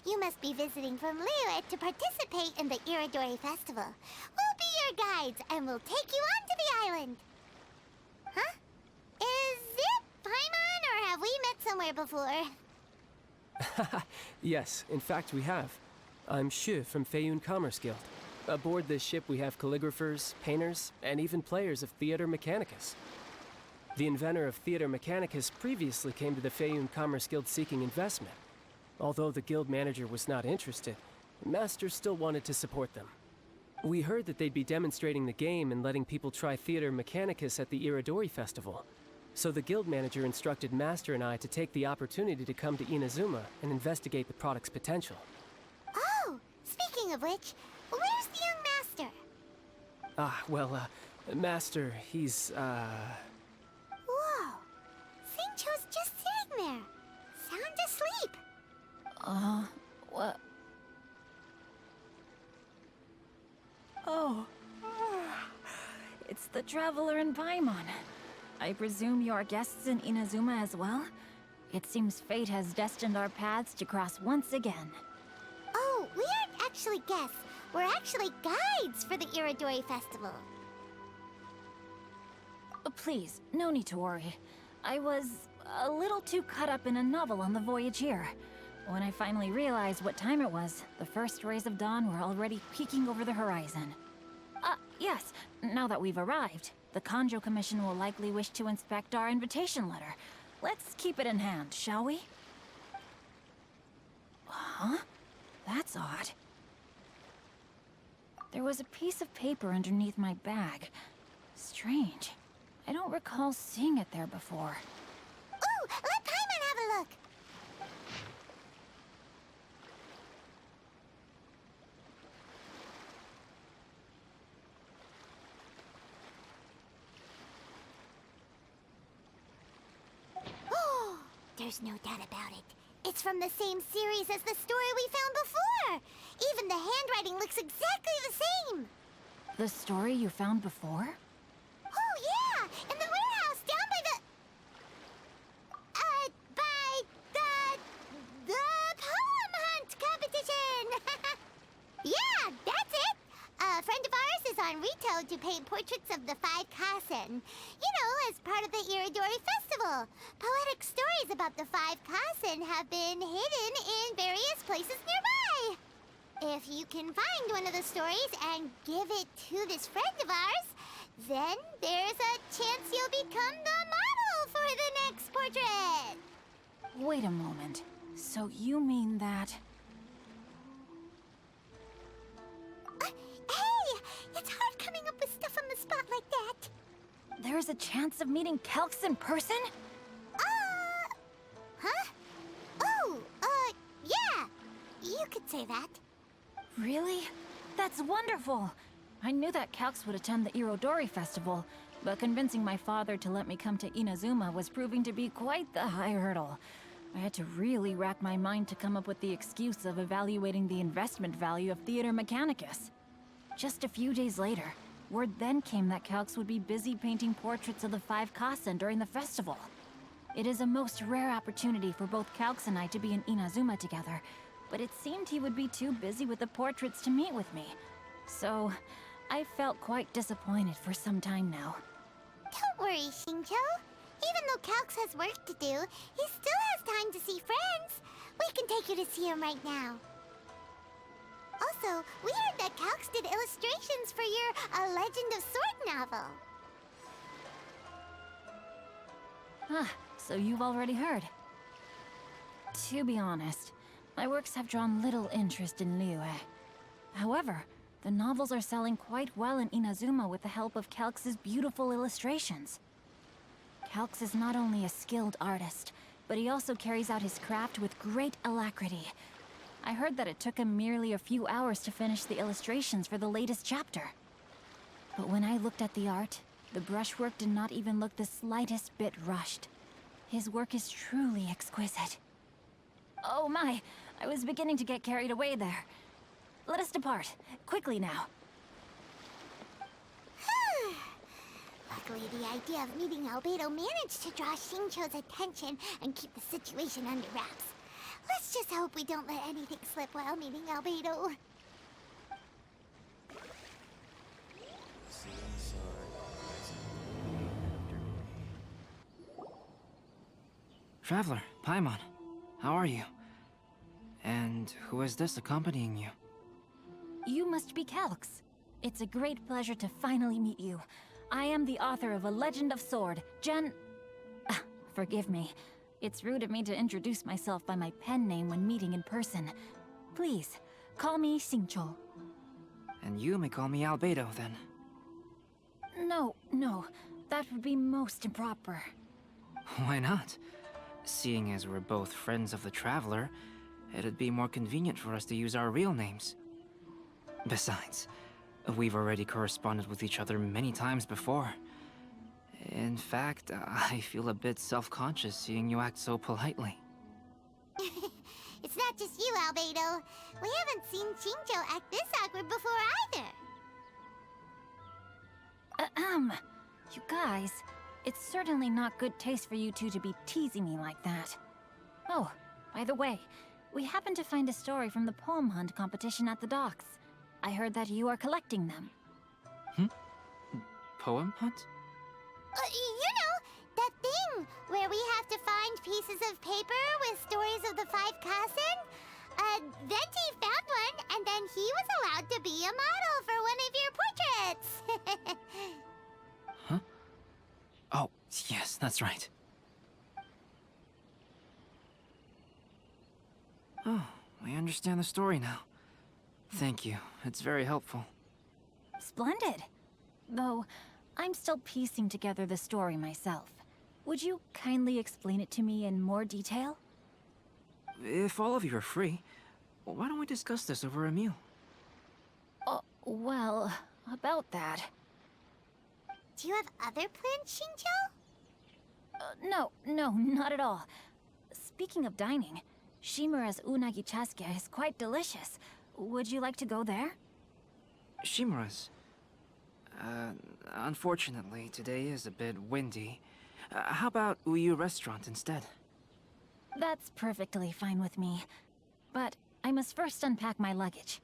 You must be visiting from Liyue to participate in the Iridori Festival. We'll be your guides, and we'll take you onto the island. Huh? Is it Paimon, or have we met somewhere before? Yes, in fact we have. I'm Xu from Feiyun Commerce Guild. Aboard this ship we have calligraphers, painters, and even players of Theater Mechanicus. The inventor of Theater Mechanicus previously came to the Feiyun Commerce Guild seeking investment. Although the guild manager was not interested, the Master still wanted to support them. We heard that they'd be demonstrating the game and letting people try Theater Mechanicus at the Iridori Festival. So the guild manager instructed Master and I to take the opportunity to come to Inazuma and investigate the product's potential. Oh, speaking of which, where's the young Master? Master, he's, Whoa! XINGQIUS just sitting there, sound asleep. What? Oh, it's the Traveler in Paimon. I presume you are guests in Inazuma as well? It seems fate has destined our paths to cross once again. Oh, we aren't actually guests. We're actually guides for the Iridori Festival. Please, no need to worry. I was a little too caught up in a novel on the voyage here. When I finally realized what time it was, the first rays of dawn were already peeking over the horizon. Yes, now that we've arrived, the Kanjo Commission will likely wish to inspect our invitation letter. Let's keep it in hand, shall we? Huh? That's odd. There was a piece of paper underneath my bag. Strange. I don't recall seeing it there before. Ooh, let Paimon have a look. Oh, there's no doubt about it. It's from the same series as the story we found before. Even the handwriting looks exactly the same. The story you found before? Oh, yeah! In the warehouse down by the poem hunt competition! Yeah, that's it! A friend of ours is on Rito to paint portraits of the Five Kasen. You know, as part of the Iridori Festival. Poetic stories about the Five Kasen have been hidden in various places nearby. If you can find one of the stories and give it to this friend of ours, then there's a chance you'll become the model for the next portrait! Wait a moment. So you mean that... Hey! It's hard coming up with stuff on the spot like that! there's a chance of meeting Calx in person? Huh? Oh, yeah! You could say that. Really? That's wonderful! I knew that Calx would attend the Irodori Festival, but convincing my father to let me come to Inazuma was proving to be quite the high hurdle. I had to really rack my mind to come up with the excuse of evaluating the investment value of Theater Mechanicus. Just a few days later, word then came that Calx would be busy painting portraits of the Five Kasen during the festival. It is a most rare opportunity for both Calx and I to be in Inazuma together, but it seemed he would be too busy with the portraits to meet with me. So, I felt quite disappointed for some time now. Don't worry, XINGQIUS. Even though Calx has work to do, he still has time to see friends. We can take you to see him right now. Also, we heard that Calx did illustrations for your A Legend of Sword novel. So you've already heard. To be honest, my works have drawn little interest in Liyue. However, the novels are selling quite well in Inazuma with the help of Calx's beautiful illustrations. Calx is not only a skilled artist, but he also carries out his craft with great alacrity. I heard that it took him merely a few hours to finish the illustrations for the latest chapter. But when I looked at the art, the brushwork did not even look the slightest bit rushed. His work is truly exquisite. Oh my, I was beginning to get carried away there. Let us depart, quickly now. Luckily, the idea of meeting Albedo managed to draw XINGQIUS' attention and keep the situation under wraps. Let's just hope we don't let anything slip while meeting Albedo. Traveler, Paimon, how are you? And who is this accompanying you? You must be Calx. It's a great pleasure to finally meet you. I am the author of A Legend of Sword, Forgive me. It's rude of me to introduce myself by my pen name when meeting in person. Please, call me XINGQIUS. And you may call me Albedo, then. No, that would be most improper. Why not? Seeing as we're both friends of the Traveler, it'd be more convenient for us to use our real names. Besides, we've already corresponded with each other many times before. In fact, I feel a bit self-conscious seeing you act so politely. It's not just you, Albedo. We haven't seen XINGQIUS act this awkward before either. You guys, it's certainly not good taste for you two to be teasing me like that. Oh, by the way, we happened to find a story from the poem hunt competition at the docks. I heard that you are collecting them. Poem hunt? You know, that thing where we have to find pieces of paper with stories of the 5 Kasen. Venti found one, and then he was allowed to be a model for one of your portraits. Huh? Oh, yes, that's right. Oh, I understand the story now. Thank you. It's very helpful. Splendid. Though, I'm still piecing together the story myself. Would you kindly explain it to me in more detail? If all of you are free, why don't we discuss this over a meal? Well, about that. Do you have other plans, XINGQIUS? No, not at all. Speaking of dining, Shimura's unagi chasuke is quite delicious. Would you like to go there? Shimura's. Unfortunately, today is a bit windy. How about yoou restaurant instead? That's perfectly fine with me. But I must first unpack my luggage.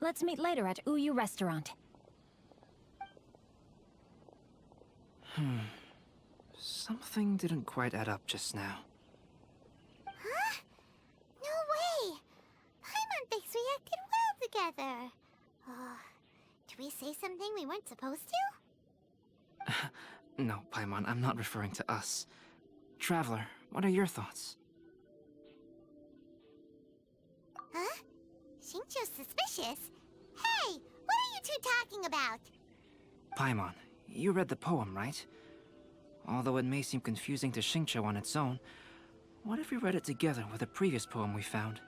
Let's meet later at yoou restaurant. Something didn't quite add up just now. Huh? No way! Paimon thinks we acted well together. Did we say something we weren't supposed to? No, Paimon, I'm not referring to us. Traveler, what are your thoughts? Huh? XINGQIUS suspicious? Hey, what are you two talking about? Paimon, you read the poem, right? Although it may seem confusing to XINGQIUS on its own, what if we read it together with a previous poem we found?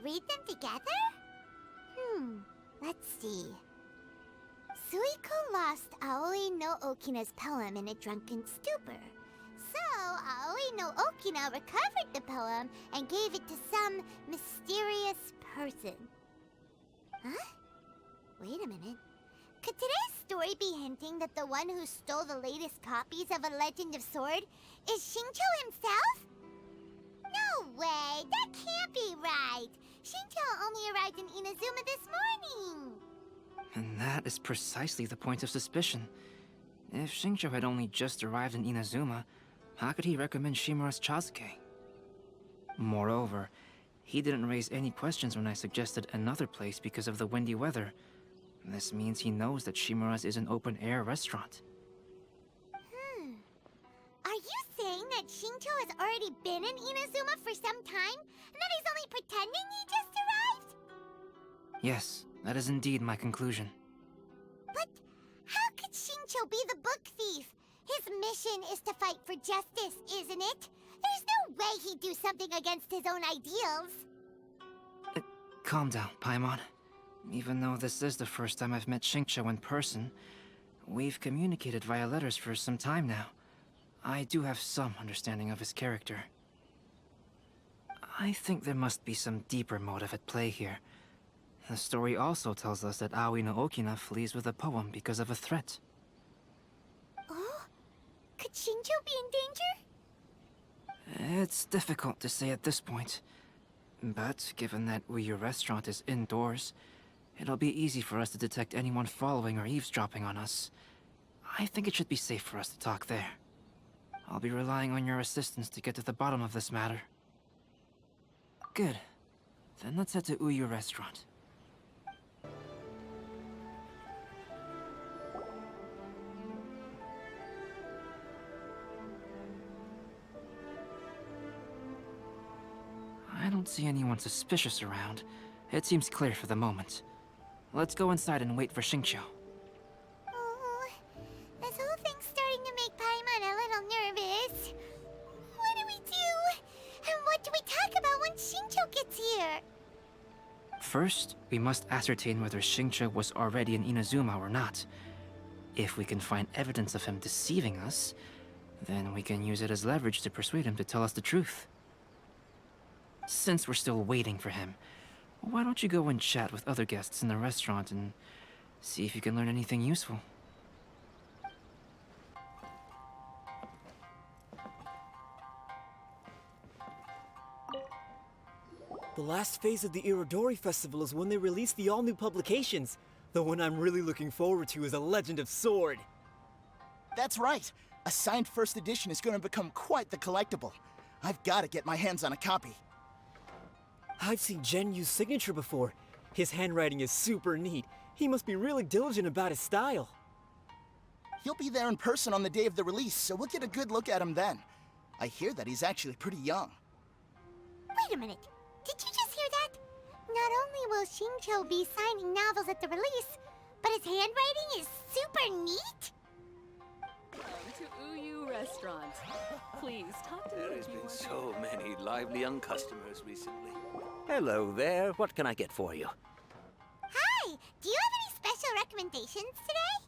Read them together? Let's see. Suiko lost Aoi no Okina's poem in a drunken stupor. So, Aoi no Okina recovered the poem and gave it to some mysterious person. Huh? Wait a minute. Could today's story be hinting that the one who stole the latest copies of A Legend of Sword is XINGQIUS himself? No way! That can't be right! XINGQIUS only arrived in Inazuma this morning! And that is precisely the point of suspicion. If XINGQIUS had only just arrived in Inazuma, how could he recommend Shimura's chasuke? Moreover, he didn't raise any questions when I suggested another place because of the windy weather. This means he knows that Shimura's is an open-air restaurant. Are you saying that XINGQIUS has already been in Inazuma for some time, and that he's only pretending he just arrived? Yes, that is indeed my conclusion. But how could XINGQIUS be the book thief? His mission is to fight for justice, isn't it? There's no way he'd do something against his own ideals. Calm down, Paimon. Even though this is the first time I've met XINGQIUS in person, we've communicated via letters for some time now. I do have some understanding of his character. I think there must be some deeper motive at play here. The story also tells us that Aoi no Okina flees with a poem because of a threat. Oh? Could XINGQIUS be in danger? It's difficult to say at this point. But given that your restaurant is indoors, it'll be easy for us to detect anyone following or eavesdropping on us. I think it should be safe for us to talk there. I'll be relying on your assistance to get to the bottom of this matter. Good. Then let's head to Uyu Restaurant. I don't see anyone suspicious around. It seems clear for the moment. Let's go inside and wait for XINGQIUS. Oh, this whole thing's starting to make Paimon a little nervous. What do we do? And what do we talk about when XINGQIUS gets here? First, we must ascertain whether XINGQIUS was already in Inazuma or not. If we can find evidence of him deceiving us, then we can use it as leverage to persuade him to tell us the truth. Since we're still waiting for him, why don't you go and chat with other guests in the restaurant and see if you can learn anything useful? The last phase of the Irodori Festival is when they release the all-new publications. The one I'm really looking forward to is A Legend of Sword. That's right. A signed first edition is going to become quite the collectible. I've got to get my hands on a copy. I've seen Genyu's signature before. His handwriting is super neat. He must be really diligent about his style. He'll be there in person on the day of the release, so we'll get a good look at him then. I hear that he's actually pretty young. Wait a minute. Did you just hear that? Not only will XINGQIUS be signing novels at the release, but his handwriting is super neat? Welcome to UU Restaurant. Please talk to me. There has been so many lively young customers recently. Hello there. What can I get for you? Hi! Do you have any special recommendations today?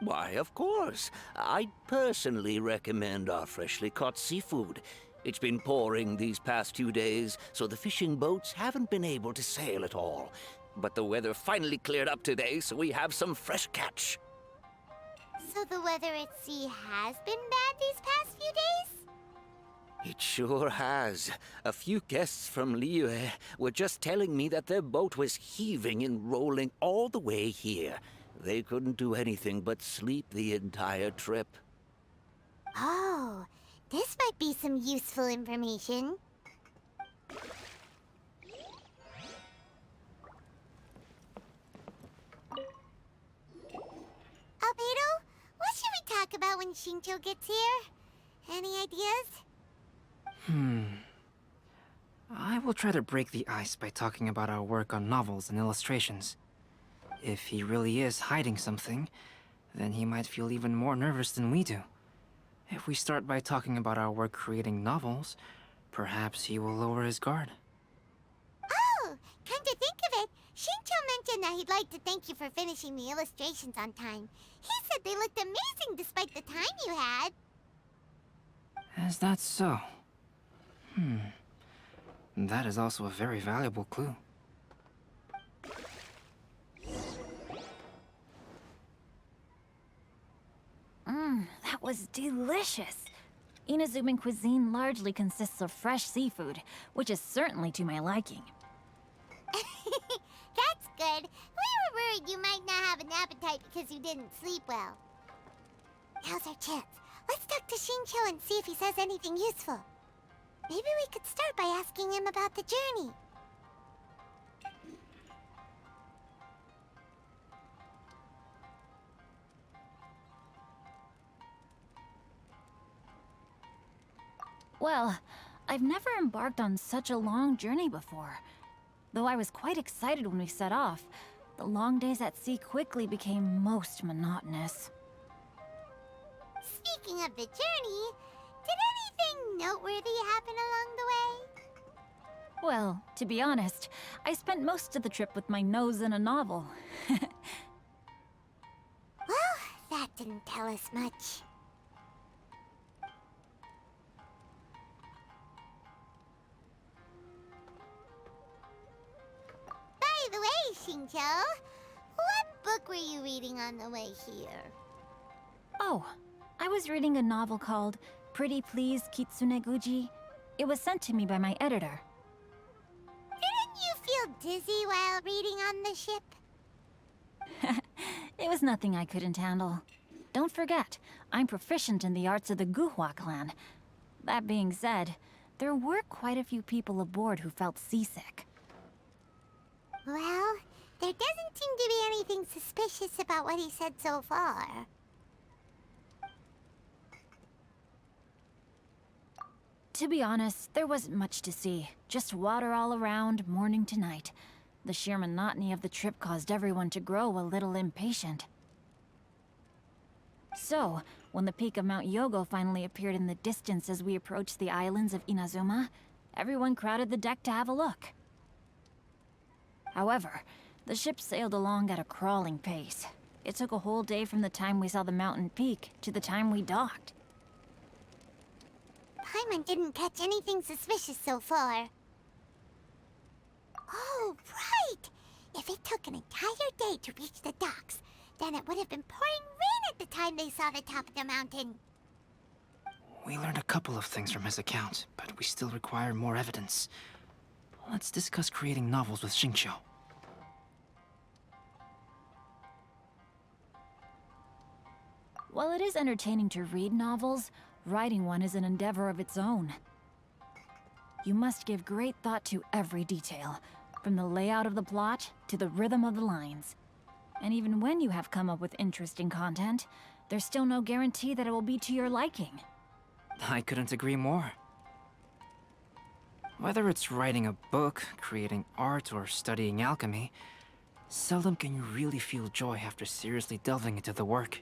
Why, of course. I personally recommend our freshly caught seafood. It's been pouring these past few days, so the fishing boats haven't been able to sail at all. But the weather finally cleared up today, so we have some fresh catch. So the weather at sea has been bad these past few days? It sure has. A few guests from Liyue were just telling me that their boat was heaving and rolling all the way here. They couldn't do anything but sleep the entire trip. Oh, this might be some useful information. Albedo, what should we talk about when XINGQIUS gets here? Any ideas? I will try to break the ice by talking about our work on novels and illustrations. If he really is hiding something, then he might feel even more nervous than we do. If we start by talking about our work creating novels, perhaps he will lower his guard. Oh, come to think of it, XINGQIUS mentioned that he'd like to thank you for finishing the illustrations on time. He said they looked amazing despite the time you had. Is that so? That is also a very valuable clue. That was delicious. Inazuman cuisine largely consists of fresh seafood, which is certainly to my liking. That's good. We were worried you might not have an appetite because you didn't sleep well. Now's our chance. Let's talk to XINGQIUS and see if he says anything useful. Maybe we could start by asking him about the journey. Well, I've never embarked on such a long journey before. Though I was quite excited when we set off, the long days at sea quickly became most monotonous. Speaking of the journey, did anything noteworthy happen along the way? Well, to be honest, I spent most of the trip with my nose in a novel. Well, that didn't tell us much. By the way, XINGQIUS, what book were you reading on the way here? Oh, I was reading a novel called Pretty Please Kitsune Guji. It was sent to me by my editor. dizzy while reading on the ship? It was nothing I couldn't handle. Don't forget, I'm proficient in the arts of the Guhua clan. That being said, there were quite a few people aboard who felt seasick. Well, there doesn't seem to be anything suspicious about what he said so far. To be honest, there wasn't much to see. Just water all around, morning to night. The sheer monotony of the trip caused everyone to grow a little impatient. So, when the peak of Mount Yogo finally appeared in the distance as we approached the islands of Inazuma, everyone crowded the deck to have a look. However, the ship sailed along at a crawling pace. It took a whole day from the time we saw the mountain peak to the time we docked. Paimon didn't catch anything suspicious so far. Oh, right! If it took an entire day to reach the docks, then it would have been pouring rain at the time they saw the top of the mountain. We learned a couple of things from his account, but we still require more evidence. Let's discuss creating novels with Xingqiu. While it is entertaining to read novels, writing one is an endeavor of its own. You must give great thought to every detail, from the layout of the plot to the rhythm of the lines. And even when you have come up with interesting content, there's still no guarantee that it will be to your liking. I couldn't agree more. Whether it's writing a book, creating art, or studying alchemy, seldom can you really feel joy after seriously delving into the work.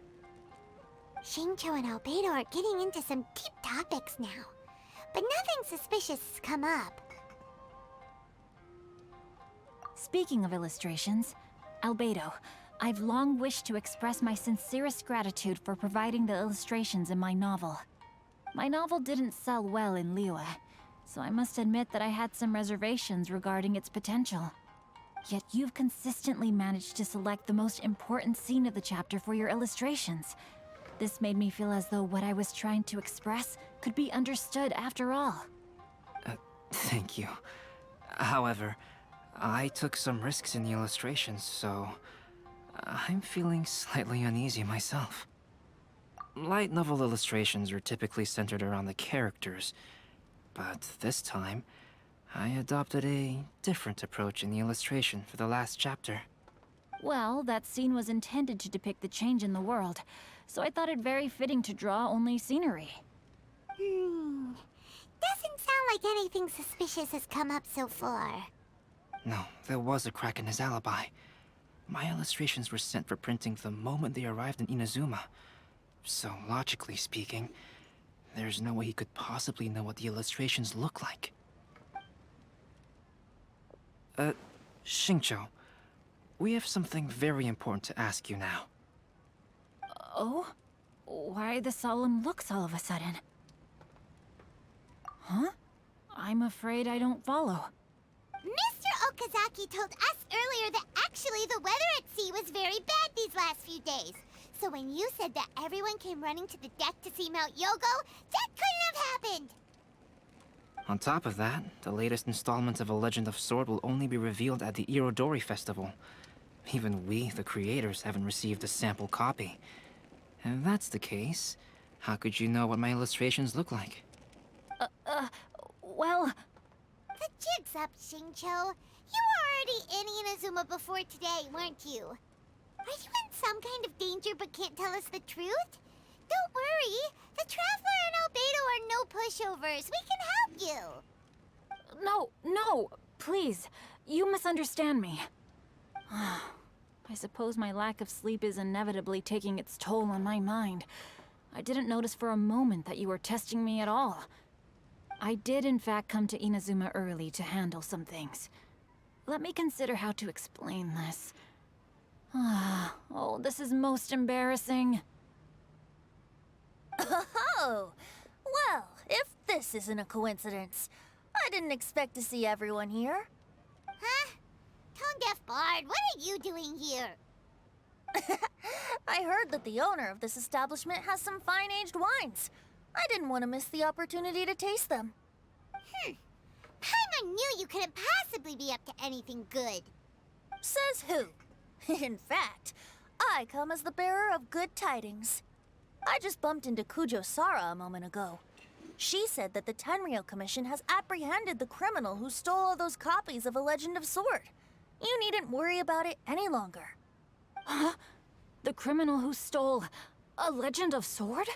Xingqiu and Albedo are getting into some deep topics now, but nothing suspicious has come up. Speaking of illustrations, Albedo, I've long wished to express my sincerest gratitude for providing the illustrations in my novel. My novel didn't sell well in Liyue, so I must admit that I had some reservations regarding its potential. Yet you've consistently managed to select the most important scene of the chapter for your illustrations. This made me feel as though what I was trying to express could be understood after all. Thank you. However, I took some risks in the illustrations, so I'm feeling slightly uneasy myself. Light novel illustrations are typically centered around the characters, but this time, I adopted a different approach in the illustration for the last chapter. Well, that scene was intended to depict the change in the world, so I thought it very fitting to draw only scenery. Doesn't sound like anything suspicious has come up so far. No, there was a crack in his alibi. My illustrations were sent for printing the moment they arrived in Inazuma. So, logically speaking, there's no way he could possibly know what the illustrations look like. Xingqiu, we have something very important to ask you now. Oh? Why the solemn looks all of a sudden? Huh? I'm afraid I don't follow. Mr. Okazaki told us earlier that actually the weather at sea was very bad these last few days. So when you said that everyone came running to the deck to see Mount Yogo, that couldn't have happened! On top of that, the latest installment of A Legend of Sword will only be revealed at the Irodori Festival. Even we, the creators, haven't received a sample copy. And if that's the case, how could you know what my illustrations look like? Well... The jig's up, Xingqiu. You were already in Inazuma before today, weren't you? Are you in some kind of danger but can't tell us the truth? Don't worry. The Traveler and Albedo are no pushovers. We can help you. No, please. You misunderstand me. I suppose my lack of sleep is inevitably taking its toll on my mind. I didn't notice for a moment that you were testing me at all. I did in fact come to Inazuma early to handle some things. Let me consider how to explain this. Oh, this is most embarrassing. Oh, well, if this isn't a coincidence, I didn't expect to see everyone here. Huh? Tone-deaf Bard, what are you doing here? I heard that the owner of this establishment has some fine-aged wines. I didn't want to miss the opportunity to taste them. Paimon I knew you couldn't possibly be up to anything good. Says who? In fact, I come as the bearer of good tidings. I just bumped into Kujo Sara a moment ago. She said that the Tenryou Commission has apprehended the criminal who stole all those copies of A Legend of Sword. You needn't worry about it any longer. Huh? The criminal who stole A Legend of Sword?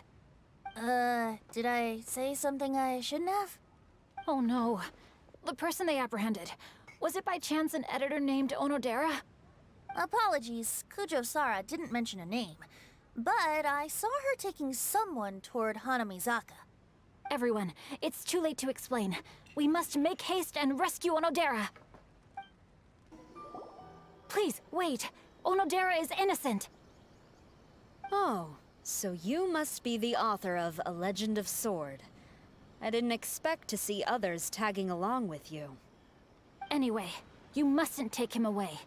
Did I say something I shouldn't have? Oh no. The person they apprehended. Was it by chance an editor named Onodera? Apologies, Kujo Sara didn't mention a name. But I saw her taking someone toward Hanamizaka. Everyone, it's too late to explain. We must make haste and rescue Onodera. Please, wait. Onodera is innocent. Oh, so you must be the author of A Legend of Sword. I didn't expect to see others tagging along with you. Anyway, you mustn't take him away.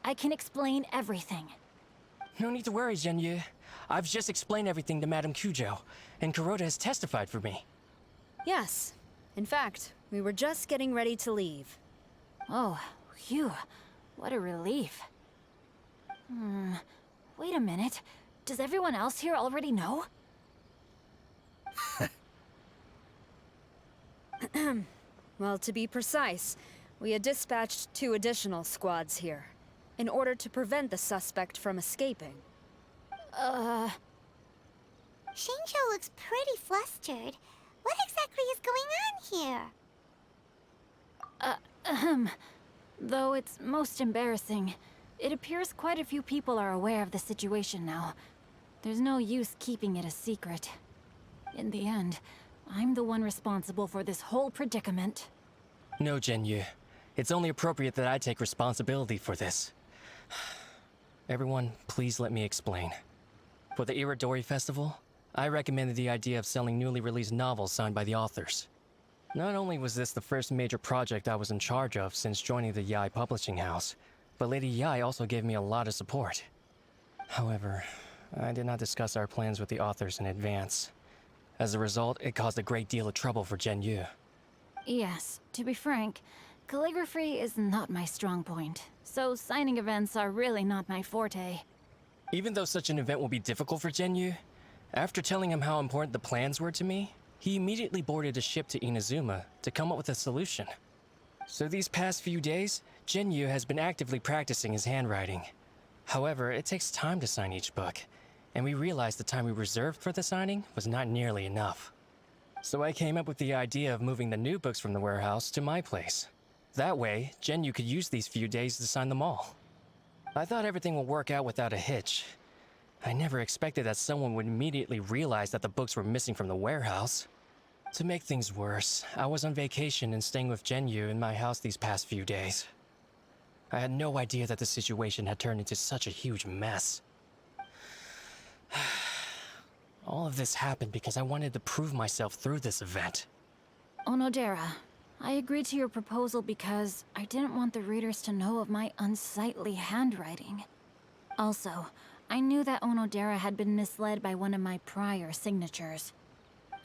I can explain everything. No need to worry, Genyu. I've just explained everything to Madame Kujo, and Kuroda has testified for me. Yes. In fact, we were just getting ready to leave. Oh, phew. What a relief. Wait a minute. Does everyone else here already know? Well, to be precise, we had dispatched 2 additional squads here, in order to prevent the suspect from escaping. Xingqiu looks pretty flustered. What exactly is going on here? Though it's most embarrassing, it appears quite a few people are aware of the situation now. There's no use keeping it a secret. In the end, I'm the one responsible for this whole predicament. No, Genyu. It's only appropriate that I take responsibility for this. Everyone, please let me explain. For the Irodori Festival, I recommended the idea of selling newly released novels signed by the authors. Not only was this the first major project I was in charge of since joining the Yae publishing house, but Lady Yae also gave me a lot of support. However, I did not discuss our plans with the authors in advance. As a result, it caused a great deal of trouble for Genyu. Yes, to be frank, calligraphy is not my strong point, so signing events are really not my forte. Even though such an event will be difficult for Genyu, after telling him how important the plans were to me, he immediately boarded a ship to Inazuma to come up with a solution. So these past few days, Genyu has been actively practicing his handwriting. However, it takes time to sign each book, and we realized the time we reserved for the signing was not nearly enough. So I came up with the idea of moving the new books from the warehouse to my place. That way, Genyu could use these few days to sign them all. I thought everything would work out without a hitch. I never expected that someone would immediately realize that the books were missing from the warehouse. To make things worse, I was on vacation and staying with Genyu in my house these past few days. I had no idea that the situation had turned into such a huge mess. All of this happened because I wanted to prove myself through this event. Onodera, I agreed to your proposal because I didn't want the readers to know of my unsightly handwriting. Also, I knew that Onodera had been misled by one of my prior signatures.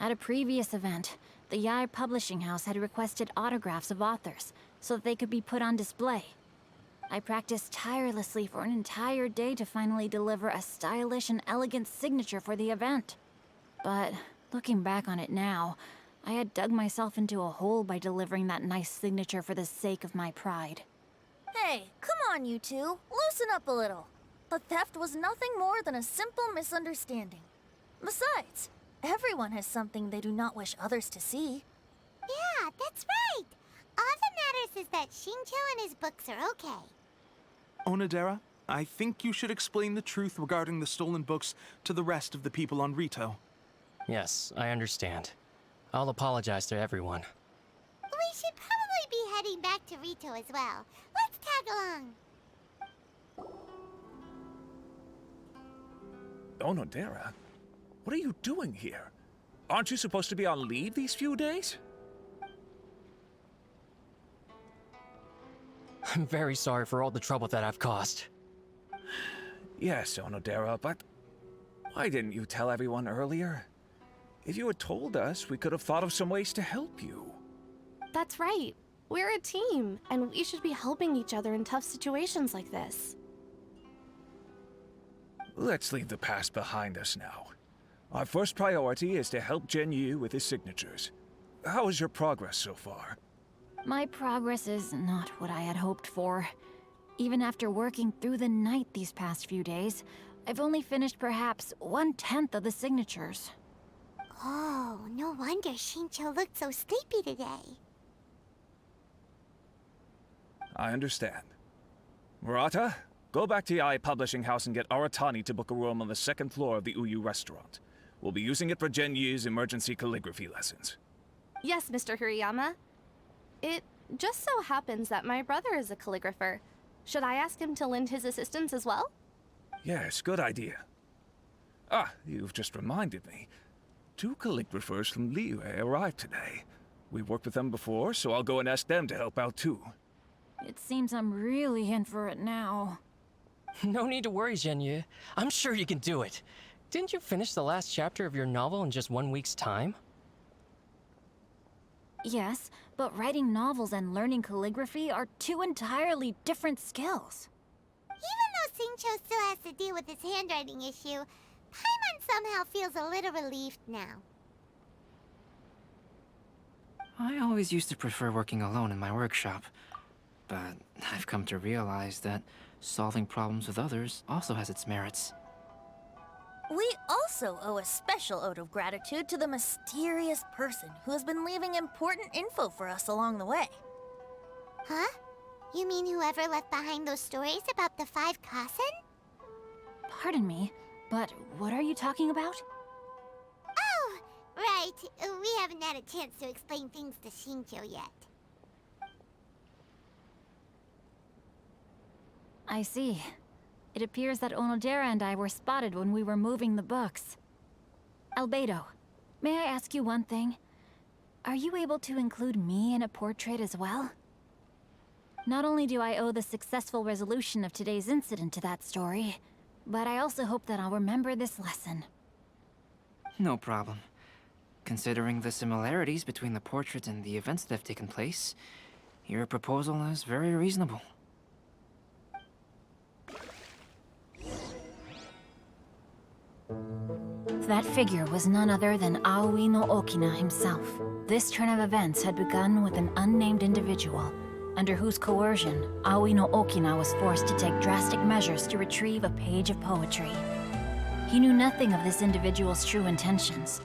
At a previous event, the Yae publishing house had requested autographs of authors so that they could be put on display. I practiced tirelessly for an entire day to finally deliver a stylish and elegant signature for the event. But looking back on it now, I had dug myself into a hole by delivering that nice signature for the sake of my pride. Hey, come on, you two. Loosen up a little. The theft was nothing more than a simple misunderstanding. Besides, everyone has something they do not wish others to see. Yeah, that's right. All that matters is that Xingqiu and his books are okay. Onodera, I think you should explain the truth regarding the stolen books to the rest of the people on Rito. Yes, I understand. I'll apologize to everyone. We should probably be heading back to Rito as well. Let's tag along. Onodera, what are you doing here? Aren't you supposed to be on leave these few days? I'm very sorry for all the trouble that I've caused. Yes, Onodera, but why didn't you tell everyone earlier? If you had told us, we could have thought of some ways to help you. That's right. We're a team, and we should be helping each other in tough situations like this. Let's leave the past behind us now. Our first priority is to help Genyu with his signatures. How is your progress so far? My progress is not what I had hoped for. Even after working through the night these past few days, I've only finished perhaps 1/10 of the signatures. Oh, no wonder Xingqiu looked so sleepy today. I understand. Murata, go back to Yae Publishing House and get Aratani to book a room on the second floor of the Uyu restaurant. We'll be using it for Genyu's emergency calligraphy lessons. Yes, Mr. Hirayama. It just so happens that my brother is a calligrapher. Should I ask him to lend his assistance as well? Yes, good idea. Ah, you've just reminded me. 2 calligraphers from Liyue arrived today. We've worked with them before, so I'll go and ask them to help out too. It seems I'm really in for it now. No need to worry, Genyu. I'm sure you can do it. Didn't you finish the last chapter of your novel in just 1 week's time? Yes, but writing novels and learning calligraphy are 2 entirely different skills. Even though Xingqiu still has to deal with his handwriting issue, Paimon somehow feels a little relieved now. I always used to prefer working alone in my workshop, but I've come to realize that solving problems with others also has its merits. We also owe a special ode of gratitude to the mysterious person who has been leaving important info for us along the way. Huh? You mean whoever left behind those stories about the 5 Kasen? Pardon me, but what are you talking about? Oh, right. We haven't had a chance to explain things to Xingqiu yet. I see. It appears that Onodera and I were spotted when we were moving the books. Albedo, may I ask you one thing? Are you able to include me in a portrait as well? Not only do I owe the successful resolution of today's incident to that story, but I also hope that I'll remember this lesson. No problem. Considering the similarities between the portrait and the events that have taken place, your proposal is very reasonable. That figure was none other than Aoi no Okina himself. This turn of events had begun with an unnamed individual, under whose coercion, Aoi no Okina was forced to take drastic measures to retrieve a page of poetry. He knew nothing of this individual's true intentions.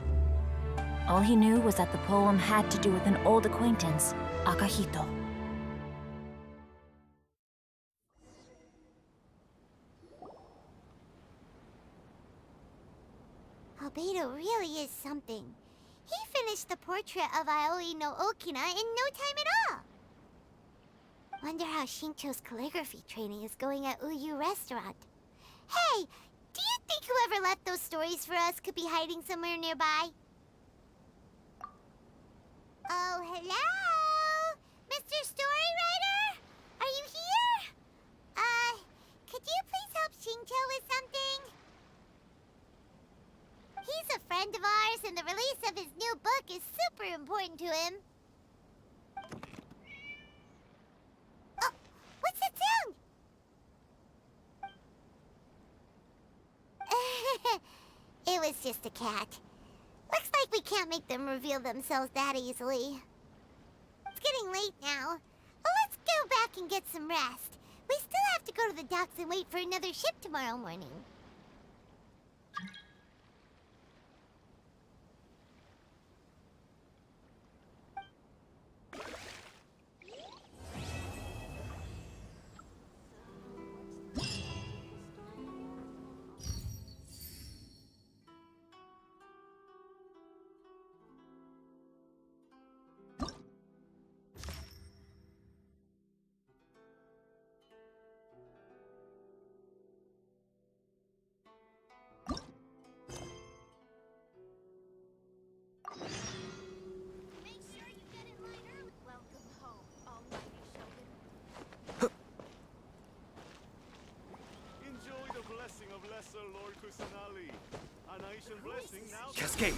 All he knew was that the poem had to do with an old acquaintance, Akahito. Albedo really is something. He finished the portrait of Aoi no Okina in no time at all. Wonder how Xingqiu's calligraphy training is going at Uyu Restaurant. Hey, do you think whoever left those stories for us could be hiding somewhere nearby? Oh, hello? Mr. Storywriter? Are you here? Could you please help Xingqiu with something? He's a friend of ours, and the release of his new book is super important to him. Oh, what's that sound? It was just a cat. Looks like we can't make them reveal themselves that easily. It's getting late now. Well, let's go back and get some rest. We still have to go to the docks and wait for another ship tomorrow morning. Cascade!